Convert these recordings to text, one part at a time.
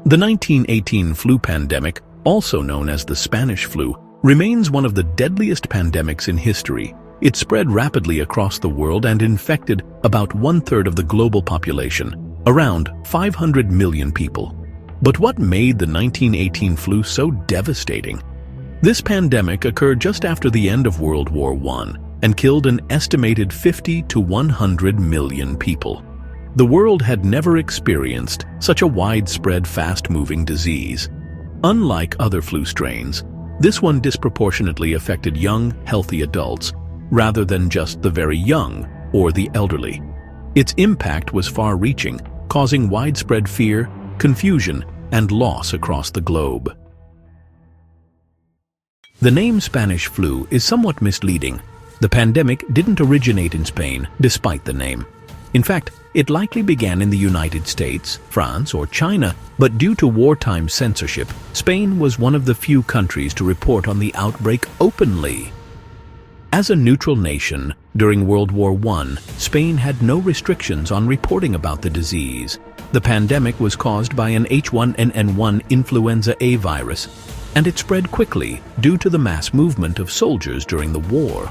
The 1918 flu pandemic, also known as the Spanish flu, remains one of the deadliest pandemics in history. It spread rapidly across the world and infected about one-third of the global population, around 500 million people. But what made the 1918 flu so devastating? This pandemic occurred just after the end of World War I and killed an estimated 50 to 100 million people. The world had never experienced such a widespread, fast-moving disease. Unlike other flu strains, this one disproportionately affected young, healthy adults, rather than just the very young or the elderly. Its impact was far-reaching, causing widespread fear, confusion, and loss across the globe. The name Spanish flu is somewhat misleading. The pandemic didn't originate in Spain, despite the name. In fact, it likely began in the United States, France, or China, but due to wartime censorship, Spain was one of the few countries to report on the outbreak openly. As a neutral nation, during World War I, Spain had no restrictions on reporting about the disease. The pandemic was caused by an H1N1 influenza A virus, and it spread quickly due to the mass movement of soldiers during the war.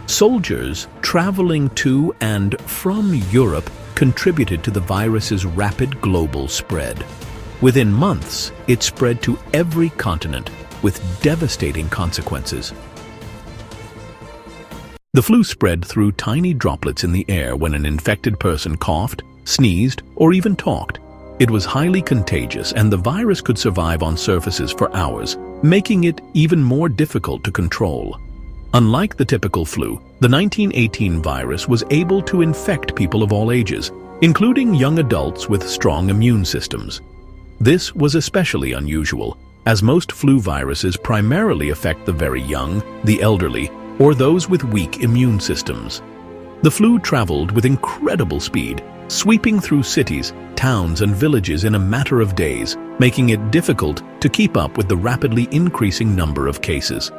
Soldiers traveling to and from Europe contributed to the virus's rapid global spread. Within months, it spread to every continent with devastating consequences. The flu spread through tiny droplets in the air when an infected person coughed, sneezed, or even talked. It was highly contagious, and the virus could survive on surfaces for hours, making it even more difficult to control. Unlike the typical flu, the 1918 virus was able to infect people of all ages, including young adults with strong immune systems. This was especially unusual, as most flu viruses primarily affect the very young, the elderly, or those with weak immune systems. The flu traveled with incredible speed, sweeping through cities, towns, and villages in a matter of days, making it difficult to keep up with the rapidly increasing number of cases.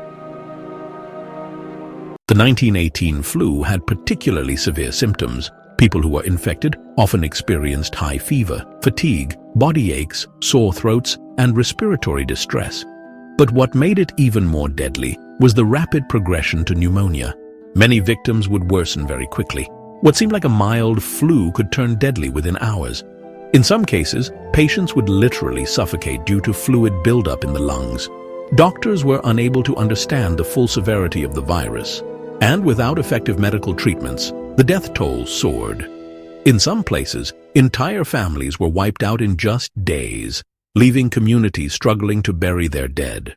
The 1918 flu had particularly severe symptoms. People who were infected often experienced high fever, fatigue, body aches, sore throats, and respiratory distress. But what made it even more deadly was the rapid progression to pneumonia. Many victims would worsen very quickly. What seemed like a mild flu could turn deadly within hours. In some cases, patients would literally suffocate due to fluid buildup in the lungs. Doctors were unable to understand the full severity of the virus, and without effective medical treatments, the death toll soared. In some places, entire families were wiped out in just days, leaving communities struggling to bury their dead.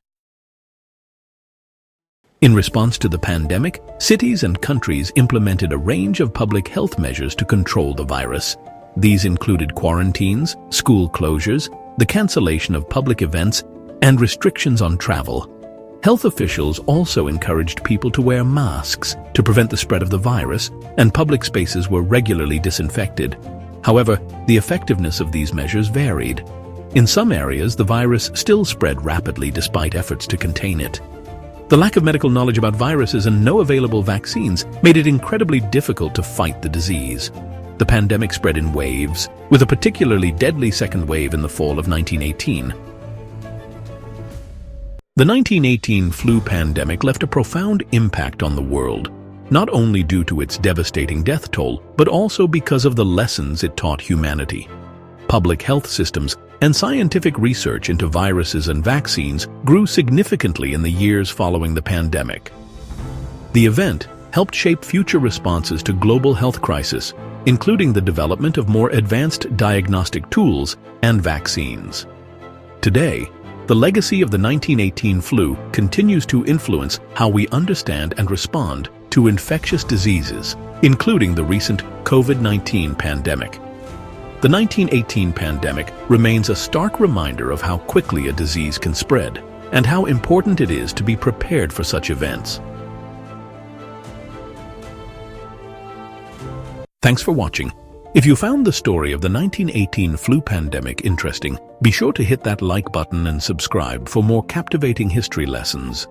In response to the pandemic, cities and countries implemented a range of public health measures to control the virus. These included quarantines, school closures, the cancellation of public events, and restrictions on travel. Health officials also encouraged people to wear masks to prevent the spread of the virus, and public spaces were regularly disinfected. However, the effectiveness of these measures varied. In some areas, the virus still spread rapidly despite efforts to contain it. The lack of medical knowledge about viruses and no available vaccines made it incredibly difficult to fight the disease. The pandemic spread in waves, with a particularly deadly second wave in the fall of 1918. The 1918 flu pandemic left a profound impact on the world, not only due to its devastating death toll, but also because of the lessons it taught humanity. Public health systems and scientific research into viruses and vaccines grew significantly in the years following the pandemic. The event helped shape future responses to global health crisis, including the development of more advanced diagnostic tools and vaccines. Today, the legacy of the 1918 flu continues to influence how we understand and respond to infectious diseases, including the recent COVID-19 pandemic. The 1918 pandemic remains a stark reminder of how quickly a disease can spread and how important it is to be prepared for such events. Thanks for watching. If you found the story of the 1918 flu pandemic interesting, be sure to hit that like button and subscribe for more captivating history lessons.